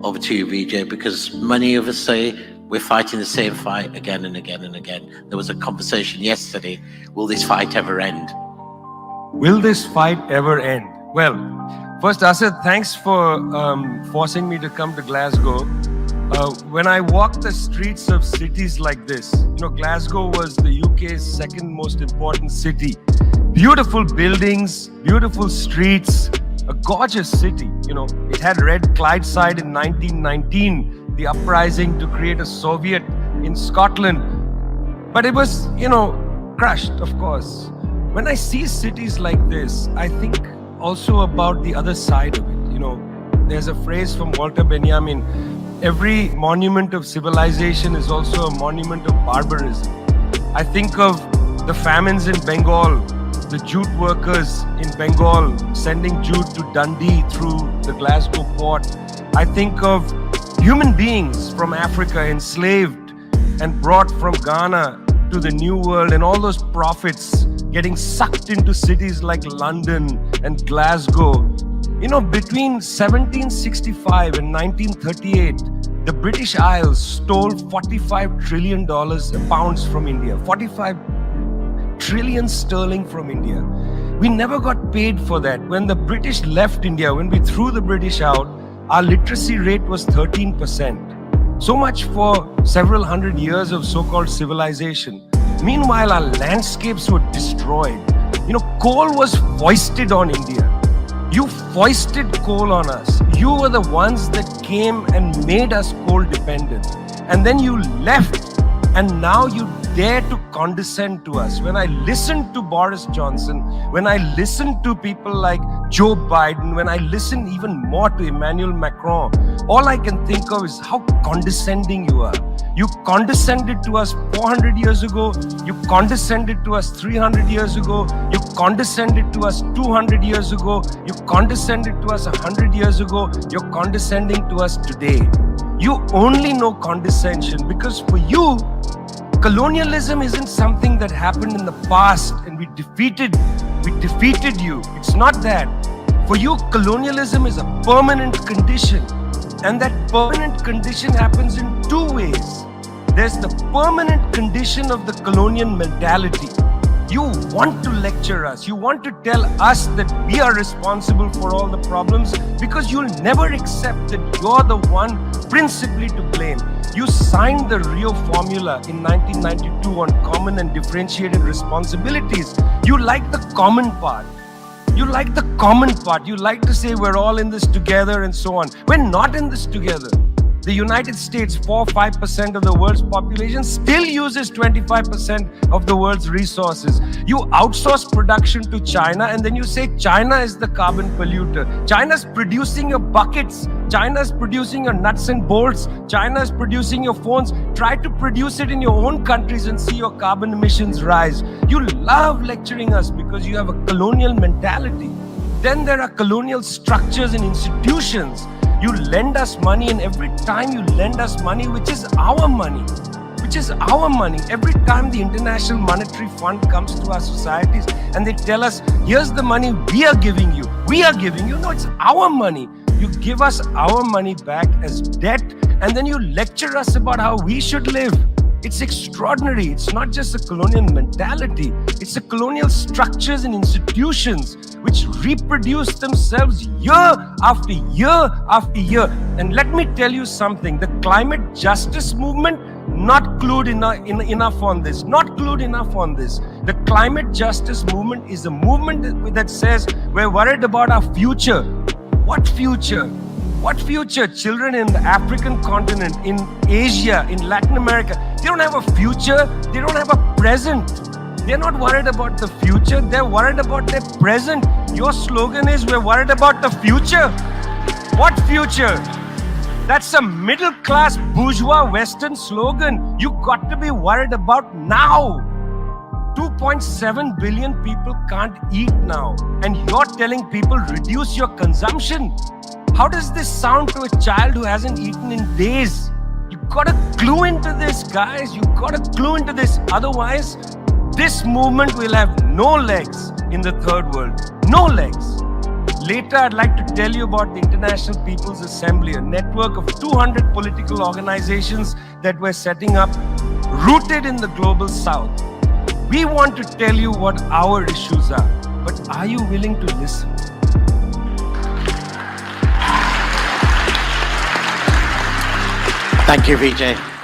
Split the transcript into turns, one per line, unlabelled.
over to you, Vijay, because many of us say we're fighting the same fight again and again and again. There was a conversation yesterday, will this fight ever end?
Will this fight ever end? Well, first, Asad, thanks for forcing me to come to Glasgow. When I walk the streets of cities like this, Glasgow was the UK's second most important city. Beautiful buildings, beautiful streets, a gorgeous city. It had Red Clydeside in 1919, the uprising to create a Soviet in Scotland. But it was, crushed, of course. When I see cities like this, I think also about the other side of it. There's a phrase from Walter Benjamin, every monument of civilization is also a monument of barbarism. I think of the famines in Bengal, the jute workers in Bengal sending jute to Dundee through the Glasgow port. I think of human beings from Africa enslaved and brought from Ghana to the New World, and all those profits getting sucked into cities like London and Glasgow. Between 1765 and 1938, the British Isles stole $45 trillion pounds from India, 45 trillion sterling from India. We never got paid for that. When the British left India, when we threw the British out, our literacy rate was 13%. So much for several hundred years of so-called civilization. Meanwhile, our landscapes were destroyed. Coal was foisted on India. You foisted coal on us. You were the ones that came and made us coal dependent. And then you left, and now you dare to condescend to us. When I listen to Boris Johnson, when I listen to people like Joe Biden, when I listen even more to Emmanuel Macron, all I can think of is how condescending you are. You condescended to us 400 years ago. You condescended to us 300 years ago. You condescended to us 200 years ago. You condescended to us 100 years ago. You're condescending to us today. You only know condescension because for you, colonialism isn't something that happened in the past and we defeated you. It's not that. For you, colonialism is a permanent condition. And that permanent condition happens in two ways. There's the permanent condition of the colonial mentality. You want to lecture us. You want to tell us that we are responsible for all the problems because you'll never accept that you're the one principally to blame. You signed the Rio Formula in 1992 on common and differentiated responsibilities. You like the common part. You like the common part. You like to say we're all in this together and so on. We're not in this together. The United States, 4-5% of the world's population, still uses 25% of the world's resources. You outsource production to China and then you say China is the carbon polluter. China's producing your buckets. China's producing your nuts and bolts. China's producing your phones. Try to produce it in your own countries and see your carbon emissions rise. You love lecturing us because you have a colonial mentality. Then there are colonial structures and institutions. You lend us money, and every time you lend us money, which is our money, every time the International Monetary Fund comes to our societies and they tell us, here's the money we are giving you. No, it's our money. You give us our money back as debt, and then you lecture us about how we should live. It's extraordinary. It's not just a colonial mentality. It's a colonial structures and institutions which reproduce themselves year after year after year. And let me tell you something. The climate justice movement, not clued enough on this. The climate justice movement is a movement that says we're worried about our future. What future? What future? Children in the African continent, in Asia, in Latin America, they don't have a future. They don't have a present. They're not worried about the future. They're worried about their present. Your slogan is, we're worried about the future. What future? That's a middle-class bourgeois Western slogan. You got to be worried about now. 2.7 billion people can't eat now. And you're telling people, reduce your consumption. How does this sound to a child who hasn't eaten in days? You've got to clue into this, guys. You've got to clue into this. Otherwise, this movement will have no legs in the third world. No legs. Later, I'd like to tell you about the International People's Assembly, a network of 200 political organizations that we're setting up, rooted in the global south. We want to tell you what our issues are, but are you willing to listen?
Thank you, Vijay.